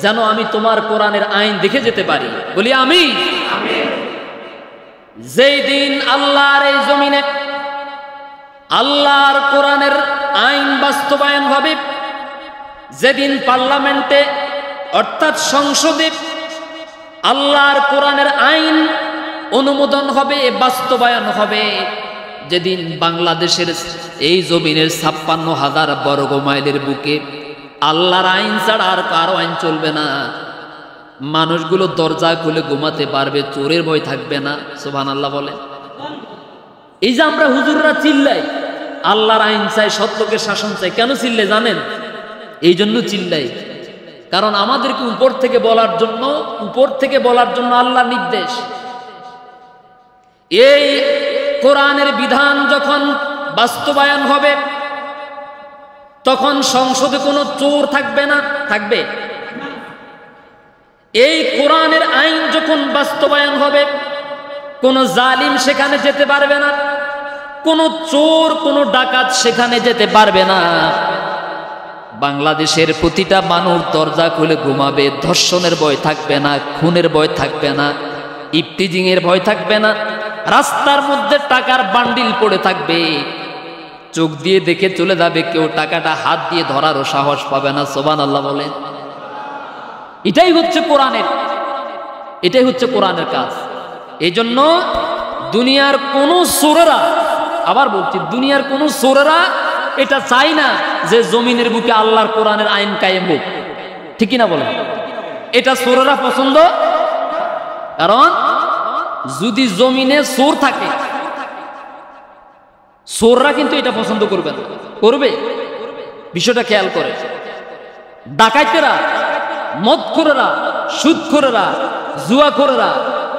যেন আমি তোমার কোরআনের আইন দেখে যেতে পারি। বলি আমি। যেই দিন আল্লাহর এই জমিনে আল্লাহর কোরআনের আইন বাস্তবায়ন হবে, যেদিন পার্লামেন্টে অর্থাৎ সংসদে আল্লাহর কোরআনের আইন অনুমোদন হবে, বাস্তবায়ন হবে, যেদিন বাংলাদেশের এই জমিনের 56,000 বর্গ মাইলের বুকে আল্লাহর আইন ছাড়া আর কারো আইন চলবে না। মানুষগুলো দরজা খুলে ঘুমাতে পারবে, চোরের ভয় থাকবে না। সুবহানাল্লাহ বলে। এই যে আমরা হুজুররা চিল্লাই আল্লাহর আইন চাই, সত্যকে শাসন চাই, কেন চিল্লাই জানেন? এই জন্য চিল্লাই, কারণ আমাদেরকে উপর থেকে বলার জন্য আল্লাহর নির্দেশ। এই কোরআনের বিধান যখন বাস্তবায়ন হবে তখন সংসদে কোনো চোর থাকবে না, থাকবে? এই কোরআনের আইন যখন বাস্তবায়ন হবে কোনো জালিম সেখানে যেতে পারবে না, কোনো চোর কোনো ডাকাত সেখানে যেতে পারবে না। বাংলাদেশের প্রতিটা মানুষ দরজা খুলে ঘুমাবে, ধর্ষণের ভয় থাকবে না, খুনের ভয় থাকবে না, ইফটিজিং এর ভয় থাকবে না, রাস্তার মধ্যে টাকার বান্ডিল পড়ে থাকবে, চোখ দিয়ে দেখে চলে যাবে, কেউ টাকাটা হাত দিয়ে ধরারও সাহস পাবে না। সুবহানাল্লাহ বলে। এটাই হচ্ছে কোরআনের কাজ। এই জন্য দুনিয়ার কোন চোরেরা, আবার বলছি, দুনিয়ার কোন চোরেরা এটা চাই না যে জমিনের বুকে আল্লাহর কোরআনের আইন কায়েম হোক, ঠিক না বলেন? এটা চোরেরা পছন্দ, কারণ যদি জমিনে চোর থাকে চোররা কিন্তু এটা পছন্দ করবে না, করবে? বিষয়টা খেয়াল করে। ডাকাইতেরা, মদখোরেরা, সুদখোরেরা, জুয়াখোরেরা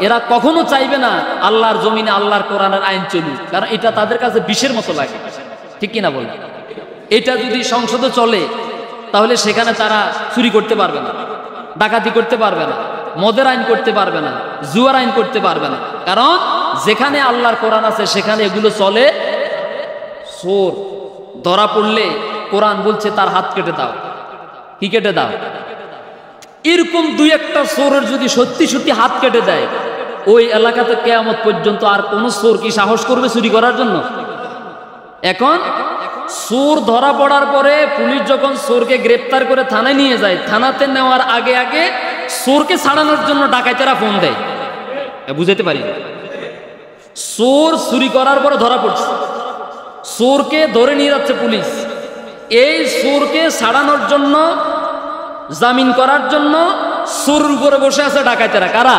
এরা কখনো চাইবে না আল্লাহর জমিনে আল্লাহর কোরআনের আইন চলুক, কারণ এটা তাদের কাছে বিষের মতো লাগে, ঠিক কিনা বলেন? এটা যদি সংসদে চলে তাহলে সেখানে তারা চুরি করতে পারবে না, ডাকাতি করতে পারবে না, মদের আইন করতে পারবে না, জুয়ার আইন করতে পারবে না, কারণ যেখানে আল্লাহর কোরআন আছে সেখানে এগুলো চলে। চোর ধরা পড়লে কোরআন বলছে তার হাত কেটে দাও। কি কেটে দাও? এরকম দুই একটা চোরের যদি সত্যি সত্যি হাত কেটে দেয়, ওই এলাকাতে কিয়ামত পর্যন্ত আর কোন চোর কি সাহস করবে চুরি করার জন্য? এখন চোর ধরা পড়ার পরে পুলিশ যখন চোরকে গ্রেপ্তার করে থানায় নিয়ে যায়, থানাতে নেওয়ার আগে আগে চোরকে ছাড়ানোর জন্য ডাকাতেরা ফোন দেয়। বুঝাতে পারি? চোর চুরি করার পরে ধরা পড়ছে, চোরকে ধরে নিয়ে যাচ্ছে পুলিশ, এই চোরকে ছাড়ানোর জন্য, জামিন করার জন্য চোরের উপরে বসে আছে ডাকাতেরা। কারা?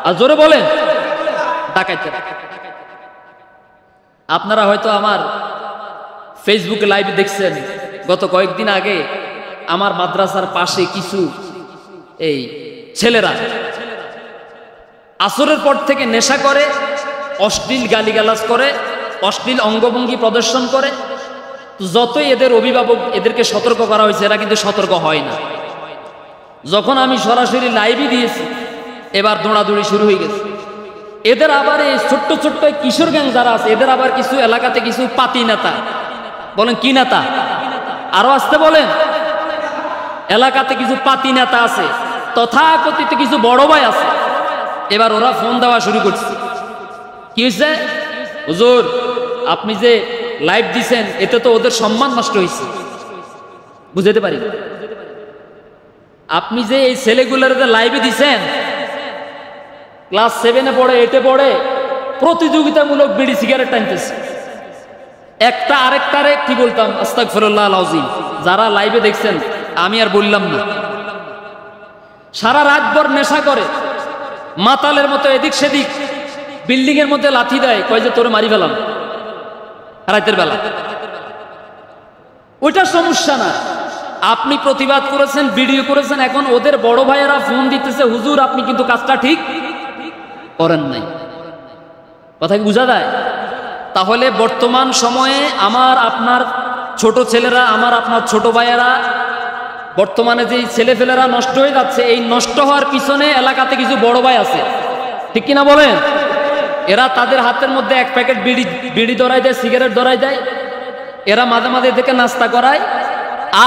আর জোরে বলেন, ডাকাতেরা। আপনারা হয়তো আমার ফেসবুকে লাইভ দেখছেন, গত কয়েকদিন আগে আমার মাদ্রাসার পাশে কিছু এই ছেলেরা আসরের পর থেকে নেশা করে, অশ্লীল গালিগালাজ করে, অশ্লীল অঙ্গভঙ্গি প্রদর্শন করে। যতই এদের অভিভাবক এদেরকে সতর্ক করা হয়েছে, এরা কিন্তু সতর্ক হয় না। যখন আমি সরাসরি লাইভই দিয়েছি, এবার দৌড়াদৌড়ি শুরু হয়ে গেছে। এদের আবার এই ছোট্ট ছোট্ট কিশোর গ্যাং যারা আছে, এদের আবার কিছু এলাকাতে কিছু পাতি নেতা, বলেন কি নেতা? আরো আসতে বলেন। এলাকাতে কিছু পাতি নেতা আছে, তথাকথিত কিছু বড় ভাই আছে। এবার ওরা ফোন দেওয়া শুরু করছে। কি হয়েছে? হুজুর আপনি যে লাইভ দিছেন এতে তো ওদের সম্মান নষ্ট হয়েছে। বুঝতে পারি? আপনি যে এই ছেলেগুলোর লাইভে দিছেন, ক্লাস 7-এ পড়ে, 8-এ পড়ে, প্রতিযোগিতামূলক বিড়ি সিগারেট টানতেছে। একটা আরেকটারে কি বলতাম, আস্তাগফিরুল্লাহ আল-আযীম। যারা লাইভে দেখছেন আমি আর বললাম না। সারা রাত ভর নেশা করে, মাতালের মতো এদিক সেদিক বিল্ডিং এর মধ্যে লাথি দেয়, কয় যে তোরে মারি ফেলাম রাতের বেলা। ওইটা সমস্যা না, আপনি প্রতিবাদ করেছেন, ভিডিও করেছেন, এখন ওদের বড় ভাইয়েরা ফোন দিতেছে, হুজুর আপনি কিন্তু কাজটা ঠিক করেন নাই। কথা কি বোঝা যায়? তাহলে বর্তমান সময়ে আমার আপনার ছোট ছেলেরা, আমার আপনার ছোট ভাইয়েরা, বর্তমানে যে ছেলেফেলেরা নষ্ট হয়ে যাচ্ছে, এই নষ্ট হওয়ার পিছনে এলাকাতে কিছু বড় ভাই আছে, ঠিক কিনা বলেন? এরা তাদের হাতের মধ্যে এক প্যাকেট বিড়ি ধরাই দেয়, সিগারেট ধরাই দেয়, এরা মাঝে মাঝে থেকে নাস্তা করায়,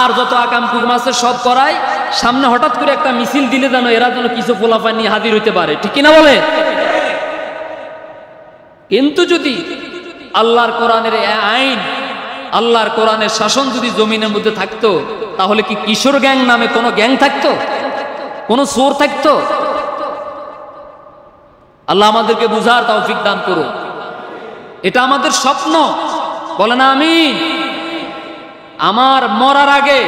আর যত আকাম কুকুম আছে সব করায়। সামনে হঠাৎ করে একটা মিছিল দিলে যেন এরা যেন কিছু ফলাফল নিয়ে হাজির হইতে পারে, ঠিক কিনা বলে? কিন্তু যদি আল্লাহর কোরআনের আইন, আল্লাহর কোরআনের শাসন যদি জমিনের মধ্যে থাকতো, তাহলে কি কিশোর গ্যাং নামে কোনো গ্যাং থাকতো? কোনো চোর থাকতো? আল্লাহ আমাদেরকে বুঝার তৌফিক দান করুন। এটা আমাদের স্বপ্ন, বলে না আমিন। আমার মরার আগে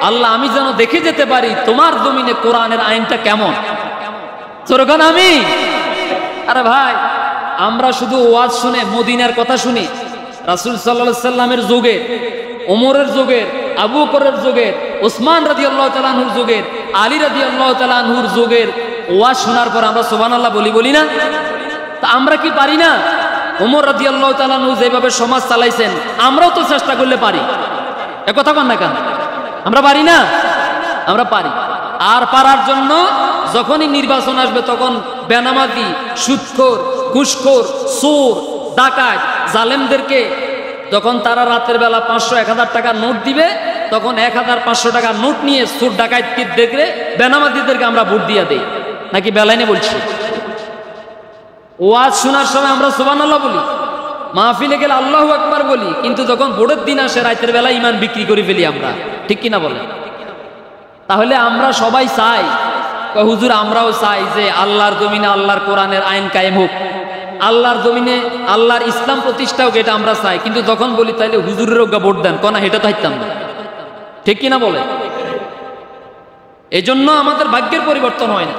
আল্লাহ আমি যেন দেখে যেতে পারি তোমার জমিনে কোরআনের আইনটা কেমন। চোরগান আমি। আরে ভাই, আমরা শুধু ওয়াজ শুনে, মদিনার কথা শুনি, রাসূল সাল্লাল্লাহু আলাইহি সাল্লামের যুগে, ওমরের যুগের, আবু বকরের যুগের, ওসমান রাদিয়াল্লাহু তাআলা আনহুর যুগের, আলী রাদিয়াল্লাহু তাআলা আনহুর যুগের ওয়াজ শোনার পর আমরা সুবহানাল্লাহ বলি না? তা আমরা কি পারি না? ওমর রাদিয়াল্লাহু তাআলা আনহু যেভাবে সমাজ চালাইছেন, আমরাও তো চেষ্টা করলে পারি। একথা কন না কেন? আমরা পারি না? আমরা পারি। আর পারার জন্য যখনই নির্বাচন আসবে, তখন বেনামাজি, সুদখোর, ঘুষখোর, চোর, ডাকাত, জালেমদেরকে যখন তারা রাতের বেলা 500-1000 টাকা নোট দিবে, তখন 1500 টাকা নোট নিয়ে চোর ডাকাতকে দেখলে বেনামাজিদেরকে আমরা ভোট দিয়ে দেই, নাকি বেলাইনে বলছি? ওয়াজ শোনার সময় আমরা সুবহানাল্লাহ বলি, মাহফিলে গেলে আল্লাহু আকবার বলি, কিন্তু যখন ভোটের দিন আসে রাতের বেলা ইমান বিক্রি করে ফেলি আমরা, ঠিক কিনা বলে? তাহলে আমরা সবাই চাই, হুজুর আমরাও চাই যে আল্লাহর জমিনে আল্লাহর কোরআনের আইন কায়েম হোক, আল্লাহর জমিনে আল্লাহর ইসলাম প্রতিষ্ঠা হোক, এটা আমরা চাই। কিন্তু যখন বলি তাইলে হুজুরের ভোট দেন, কনা এটা তো হাইতাম না, ঠিক কিনা বলে? এজন্য আমাদের ভাগ্যের পরিবর্তন হয় না।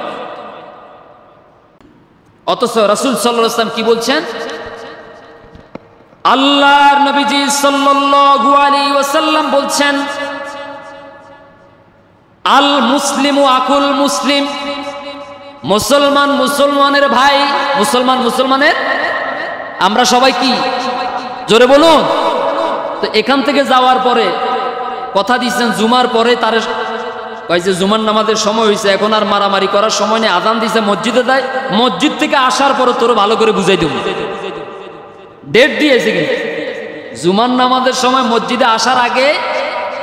অথচ রাসূল সাল্লাল্লাহু আলাইহি ওয়াসাল্লাম কি বলছেন? আল্লাহর নবীজি সাল্লাল্লাহু আলাইহি ওয়াসাল্লাম বলছেন, আল মুসলিমু আকুল মুসলিম, মুসলমান মুসলমানের ভাই, মুসলমান মুসলমানের। আমরা সবাই কি জোরে বলুন? তো এখান থেকে যাওয়ার পরে কথা দিচ্ছেন জুমার পরে তার কয় যে জুমার নামাজের সময় হয়েছে, এখন আর মারামারি করার সময় নেই। আজান দিছে, মসজিদে দেয়, মসজিদ থেকে আসার পরে তোর ভালো করে বুঝাই দেব। ডেট দিয়েছে, কিন্তু জুমার নামাজের সময় মসজিদে আসার আগে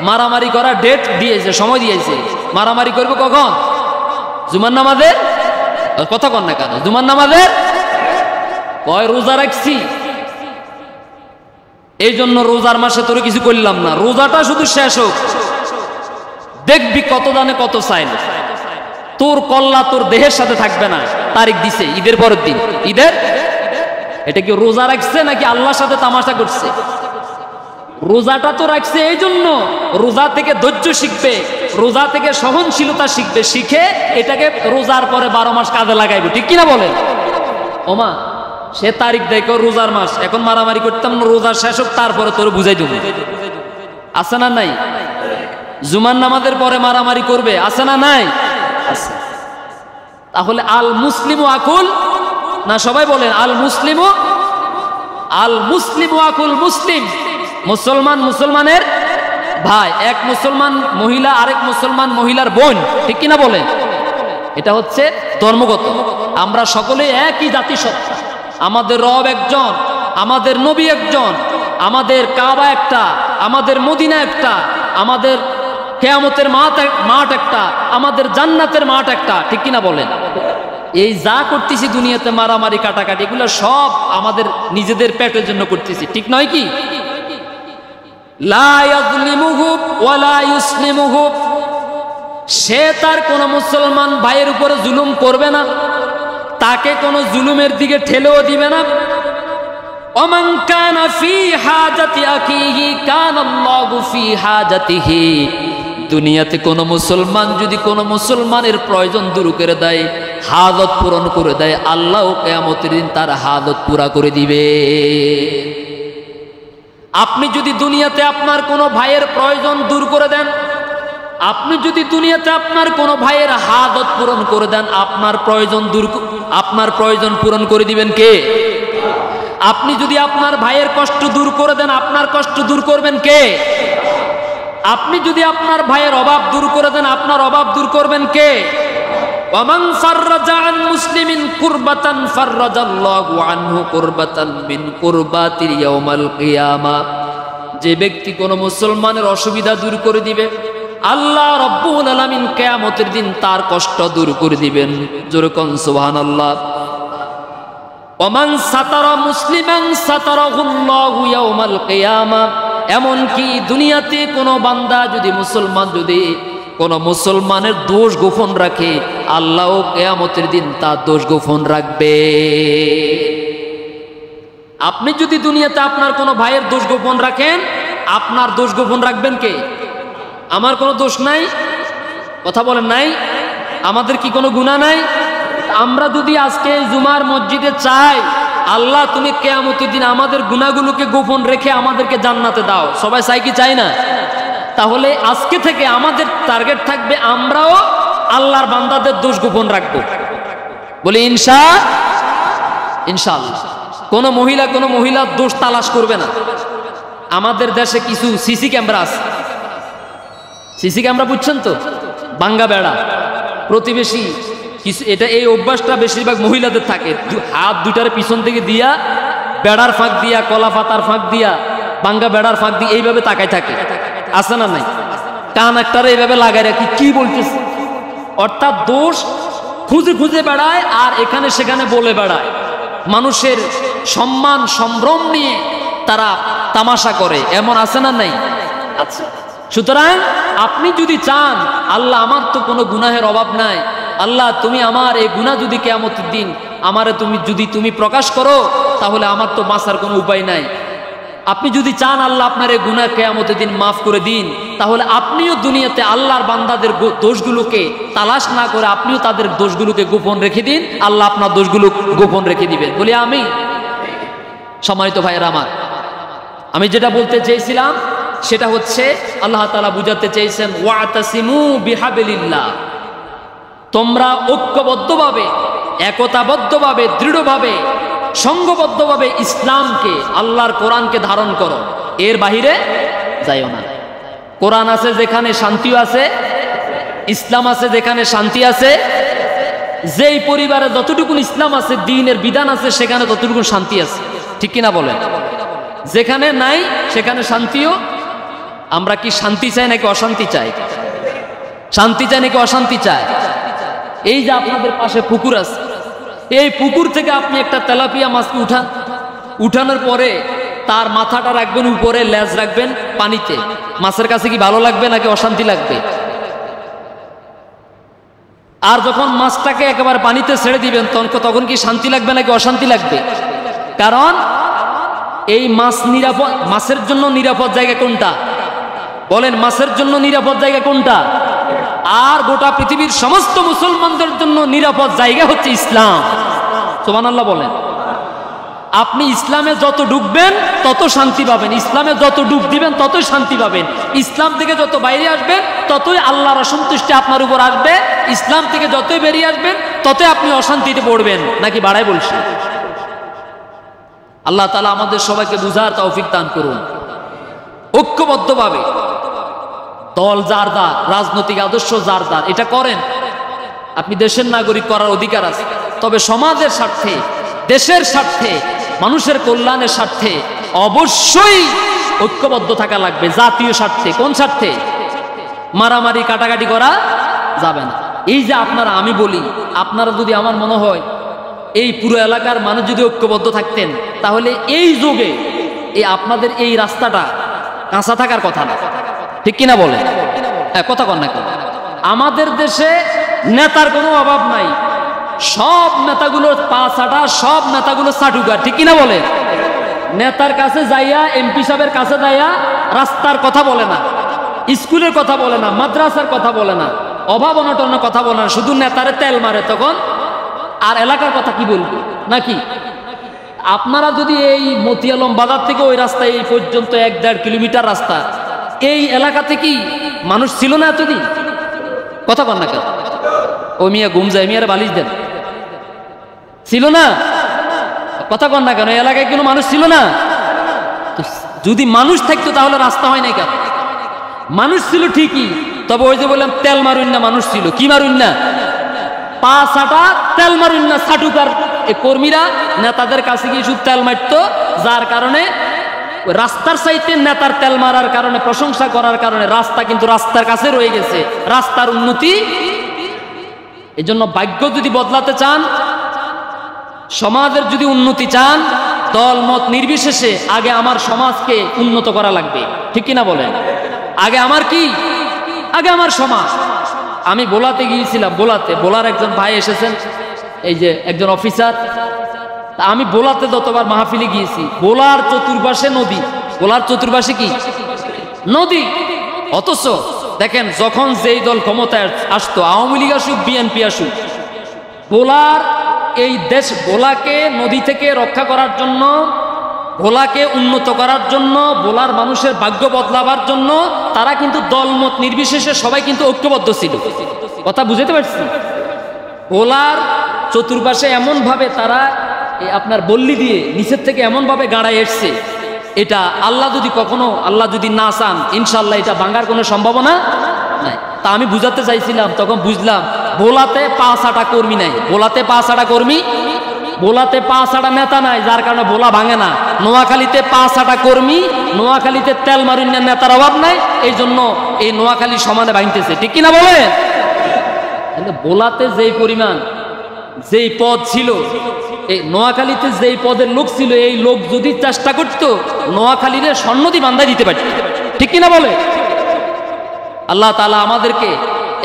মারামারি করা ডেট দিয়েছে, সময় দিয়েছে। মারামারি করবো কখন? জুমার নামাজের। কথা কন না কেন? জুমার নামাজের কয় রোজা রাখছি, এই জন্য রোজার মাসে তোর কিছু করলাম না, রোজাটা শুধু শেষ হোক, দেখবি কত দানে কত চাই না, তোর কল্লা তোর দেহের সাথে থাকবে না। তারিখ দিছে ঈদের পরের দিন, ঈদের। এটা কি রোজা রাখছে নাকি আল্লাহর সাথে তামাশা করছে? রোজাটা তো রাখছে এই জন্য, রোজা থেকে ধৈর্য শিখবে, রোজা থেকে সহনশীলতা শিখবে, শিখে এটাকে রোজার পরে 12 মাস কাজে লাগাইবে, ঠিক কিনা বলে? ওমা সে তারিখ দেখো রোজার মাস, এখন মারামারি করতাম না, রোজা শেষ হোক তারপরে তোর বুঝাই দেবো। আছে না নাই? জুমার নামাজের পরে মারামারি করবে, আছে না নাই? আছে। তাহলে আল মুসলিমু আকুল না, সবাই বলেন আল মুসলিমু, আল মুসলিমু আকুল মুসলিম। মুসলমান মুসলমানের ভাই, এক মুসলমান মহিলা আরেক মুসলমান মহিলার বোন, ঠিক কিনা বলেন? এটা হচ্ছে ধর্মগত। আমরা সকলে একই জাতিসত্তা, আমাদের রব একজন, আমাদের নবী একজন, আমাদের কাবা একটা, আমাদের মদিনা একটা, আমাদের কিয়ামতের মাঠ একটা, আমাদের জান্নাতের মাঠ একটা, ঠিক কিনা বলেন? এই যা করতেছি দুনিয়াতে মারামারি কাটাকাটি, এগুলো সব আমাদের নিজেদের পেটের জন্য করতেছি, ঠিক নয় কি? লা ইয়াযলিমুহু ওয়া লা ইউসলিমুহু, সে তার কোন মুসলমান ভাইয়ের উপরে জুলুম করবে না, তাকে কোন জুলুমের দিকে ঠেলেও দিবে না। ওমান কানা ফি হাজাতি আখিহি কানাল্লাহু ফি হাজাতিহি, দুনিয়াতে কোন মুসলমান যদি কোন মুসলমানের প্রয়োজন দূর করে দেয়, হাজত পূরণ করে দেয়, আল্লাহ কিয়ামতের দিন তার হাজত পুরা করে দিবে। আপনি যদি দুনিয়াতে আপনার কোনো ভাইয়ের প্রয়োজন দূর করে দেন, আপনি যদি দুনিয়াতে আপনার কোনো ভাইয়ের হাজত পূরণ করে দেন, আপনার প্রয়োজন পূরণ করে দিবেন কে? আপনি যদি আপনার ভাইয়ের কষ্ট দূর করে দেন, আপনার কষ্ট দূর করবেন কে? আপনি যদি আপনার ভাইয়ের অভাব দূর করে দেন, আপনার অভাব দূর করবেন কে? ওয়ামান ফাররাজা আন মুসলিমিন কুরবাতান ফাররাজাল্লাহু আনহু কুরবাতান মিন কুরবাতিল ইয়াউমাল কিয়ামা। যে ব্যক্তি কোনো মুসলমানের অসুবিধা দূর করে দিবে, আল্লাহ রাব্বুল আলামিন কিয়ামতের দিন তার কষ্ট দূর করে দিবেন। জোরে কোন সুবহানাল্লাহ। ওমান সাতারা মুসলিমান সাতারাহুল্লাহু ইয়াউমাল কিয়ামা। এমনকি দুনিয়াতে কোনো বান্দা যদি কোনো মুসলমানের দোষ গোপন রাখে, আল্লাহ কিয়ামতের দিন তার দোষ গোপন রাখবে। আপনি যদি দুনিয়াতে আপনার কোনো ভাইয়ের দোষ গোপন রাখেন, আপনার দোষ গোপন রাখবেন কে? আমার কোনো দোষ নাই, কথা বলেন নাই? আমাদের কি কোনো গুনাহ নাই? আমরা যদি আজকে জুমার মসজিদে চাই, আল্লাহ তুমি কিয়ামতের দিন আমাদের গুনাহগুলোকে গোপন রেখে আমাদেরকে জান্নাতে দাও, সবাই চাই কি চাই না? তাহলে আজকে থেকে আমাদের টার্গেট থাকবে আমরাও আল্লাহর বান্দাদের দোষ গোপন রাখবো। বলি ইনশাআল্লাহ। কোনো মহিলার দোষ তালাশ করবে না। আমাদের দেশে কিছু সিসি ক্যামেরা আছে, সিসি ক্যামেরা বুঝছেন তো, বাঙ্গা বেড়া, প্রতিবেশী কিছু, এটা এই অভ্যাসটা বেশিরভাগ মহিলাদের থাকে। হাত দুটার পিছন থেকে দিয়া, বেড়ার ফাঁক দিয়া, কলা পাতার ফাঁক দিয়া, বাঙ্গা বেড়ার ফাঁক দিয়ে এইভাবে তাকায় থাকে, আছে না নাই? কান একটারে এইভাবে লাগায় রাখি, কি বলতেছে, অর্থাৎ দোষ খুঁজে খুঁজে বেড়ায় আর এখানে সেখানে বলে বেড়ায়। মানুষের সম্মান সম্ভ্রম নিয়ে তারা তামাশা করে, এমন আছে না নাই? আচ্ছা, সুতরাং আপনি যদি চান, আল্লাহ আমার তো কোনো গুনাহের অভাব নাই, আল্লাহ তুমি আমার এই গুনাহ যদি কিয়ামতের দিন আমারে তুমি প্রকাশ করো, তাহলে আমার তো বাঁচার কোনো উপায় নাই। আপনি যদি চান আল্লাহ আপনার এই গুনাহ কিয়ামতের দিন মাফ করে দিন, তাহলে আপনিও দুনিয়াতে আল্লাহর বান্দাদের দোষগুলোকে তালাশ না করে আপনিও তাদের দোষগুলোকে গোপন রেখে দিন, আল্লাহ আপনার দোষগুলো গোপন রেখে দিবেন। বলি আমি। সম্মানিত ভাইয়েরা আমার, আমি যেটা বলতে চেয়েছিলাম সেটা হচ্ছে, আল্লাহ তাআলা বুঝাতে চেয়েছেন ওয়াতাসিমু বিহাবিলিল্লাহ, তোমরা ঐক্যবদ্ধভাবে, একতাবদ্ধভাবে, দৃঢ়ভাবে, সংঘবদ্ধভাবে ইসলামকে, আল্লাহর কোরআনকে ধারণ করো, এর বাহিরে যাইও না। কোরআন আছে যেখানে শান্তিও আছে, ইসলাম আছে যেখানে শান্তি আছে। যেই পরিবারে যতটুকু ইসলাম আছে, দ্বীনের বিধান আছে, সেখানে ততটুকু শান্তি আছে, ঠিক কিনা বলেন? যেখানে নাই সেখানে শান্তিও। আমরা কি শান্তি চাই নাকি অশান্তি চাই? শান্তি চাই নাকি অশান্তি চাই? এই যে আপনাদের পাশে পুকুর আছে, এই পুকুর থেকে আপনি একটা তেলাপিয়া মাছকে উঠানোর পরে তার মাথাটা রাখবেন উপরে, লেজ রাখবেন পানিতে, মাছের কাছে কি ভালো লাগবে নাকি অশান্তি লাগবে? আর যখন মাছটাকে একেবারে পানিতে ছেড়ে দিবেন তখন কি শান্তি লাগবে নাকি অশান্তি লাগবে? কারণ এই মাছের জন্য নিরাপদ জায়গা কোনটা বলেন? মাছের জন্য নিরাপদ জায়গা কোনটা? আর গোটা পৃথিবীর সমস্ত মুসলমানদের জন্য নিরাপদ জায়গা হচ্ছে ইসলাম। সুবহানাল্লাহ বলেন। আপনি ইসলামে যত ডুববেন তত শান্তি পাবেন, ইসলামে যত ডুব দিবেন ততই শান্তি পাবেন। ইসলাম থেকে যত বাইরে আসবেন ততই আল্লাহর অসন্তুষ্টি আপনার উপর আসবে, ইসলাম থেকে যতই বেরিয়ে আসবেন ততই আপনি অশান্তিতে পড়বেন। নাকি বাড়াই বলছি? আল্লাহ তাআলা আমাদের সবাইকে বুঝার তৌফিক দান করুন। ঐক্যবদ্ধভাবে, দল যার যার, রাজনৈতিক আদর্শ যার যার, এটা করেন। আপনি দেশের নাগরিক, করার অধিকার আছে, তবে সমাজের স্বার্থে, দেশের স্বার্থে, মানুষের কল্যাণের স্বার্থে অবশ্যই ঐক্যবদ্ধ থাকা লাগবে। জাতীয় স্বার্থে। কোন স্বার্থে? মারামারি কাটাকাটি করা যাবে না। এই যে আপনারা, আমি বলি, আপনারা যদি, আমার মনে হয় এই পুরো এলাকার মানুষ যদি ঐক্যবদ্ধ থাকতেন, তাহলে এই যুগে এই আপনাদের এই রাস্তাটা কাঁচা থাকার কথা না, ঠিক কিনা বলে? হ্যাঁ, কথা কন না কেন? আমাদের দেশে নেতার কোনো অভাব নাই, সব নেতাগুলো পা চাটা, সব নেতাগুলো চাটুকার, ঠিক কিনা বলে? নেতার কাছে যাইয়া, এমপি সাহেবের কাছে যাইয়া রাস্তার কথা বলে না, স্কুলের কথা বলে না, মাদ্রাসার কথা বলে না, অভাব অনটনের কথা বলে না, শুধু নেতারে তেল মারে। তখন আর এলাকার কথা কি বলবো নাকি? আপনারা যদি এই মতিয়ালম বাজার থেকে ওই রাস্তায় এই পর্যন্ত 1-1.5 কিলোমিটার রাস্তা, এই এলাকাতে কি মানুষ ছিল না এতদিন? কথা বল না কেন? ও মিয়া ঘুম যায়, মিয়ার বালিশ দেন। ছিল না? কথা বল না কেন? এই এলাকায় কোনো মানুষ ছিল না? যদি মানুষ থাকতো তাহলে রাস্তা হয় নাই কেন? মানুষ ছিল ঠিকই, তবে ওই যে বললাম তেল মারুন না, মানুষ ছিল। কি মারুন না? পা ছাটা তেল মারুন না, ছাটুকার এই কর্মীরা নেতাদের কাছে গিয়ে শুধু তেল মারতো, যার কারণে রাস্তার সাইতে নেতার তেল মারার কারণে, প্রশংসা করার কারণে রাস্তা কিন্তু রাস্তার কাছে রয়ে গেছে, রাস্তার উন্নতি। এই জন্য ভাগ্য যদি বদলাতে চান, সমাজের যদি উন্নতি চান, দল মত নির্বিশেষে আগে আমার সমাজকে উন্নত করা লাগবে। ঠিক কিনা বলেন? আগে আমার কি? আগে আমার সমাজ। আমি বোলাতে গিয়েছিলাম, বোলার একজন ভাই এসেছেন, এই যে একজন অফিসার। আমি বোলাতে যতবার মাহফিলে গিয়েছি, বোলার চতুর্পাশে নদী, বোলার চতুর্পাশে কি নদী। অথচ দেখেন যখন যেই দল ক্ষমতায় আসতো, আওয়ামী লীগ আসুক বিএনপি আসুক, বোলার এই দেশ, বোলাকে নদী থেকে রক্ষা করার জন্য, ভোলাকে উন্নত করার জন্য, ভোলার মানুষের ভাগ্য বদলাবার জন্য তারা কিন্তু দলমত নির্বিশেষে সবাই কিন্তু ঐক্যবদ্ধ ছিল। কথা বুঝতে পারছি? ভোলার চতুর্পাশে এমনভাবে তারা আপনার বল্লি দিয়ে নিচের থেকে এমনভাবে গাড়ায় এসছে, এটা আল্লাহ যদি কখনো, আল্লাহ যদি না চান, ইনশাল্লাহ এটা ভাঙার কোনো সম্ভাবনা নাই। তা আমি বুঝাতে চাইছিলাম, তখন বুঝলাম ভোলাতে 5-6টা কর্মী নাই, ভোলাতে 5-6টা কর্মী, ভোলাতে 5-6টা নেতা নাই, যার কারণে ভোলা ভাঙে না। নোয়াখালীতে 5-6টা কর্মী, নোয়াখালীতে তেল মারুন নেতার অভাব নাই, এই জন্য এই নোয়াখালী সমানে ভাঙতেছে। ঠিক কিনা বলে? ভোলাতে যেই পরিমাণ, যেই পদ ছিল, এই নোয়াখালীতে যেই পদের লোক ছিল, এই লোক যদি চেষ্টা করতো নোয়াখালীর স্বর্ণদি বান্ধা দিতে পারত। ঠিক কিনা বলে? আল্লাহ তাআলা আমাদেরকে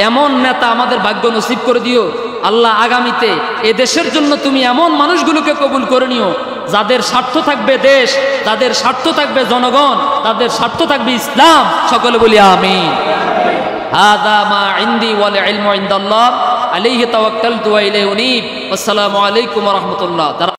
এমন নেতা আমাদের ভাগ্য নসিব করে দিও। আল্লাহ আগামীতে এ দেশের জন্য তুমি এমন মানুষগুলোকে কবুল করে নিও, যাদের স্বার্থ থাকবে দেশ, তাদের স্বার্থ থাকবে জনগণ, তাদের স্বার্থ থাকবে ইসলাম। সকলে বলি আমিন। হাদা মা ইনদি ওয়াল ইলমু ইনদাল্লাহ আলাইহি তাওয়াক্কালতু ওয়া ইলাইহি উনীব। আসসালামু আলাইকুম ওয়া রাহমাতুল্লাহ।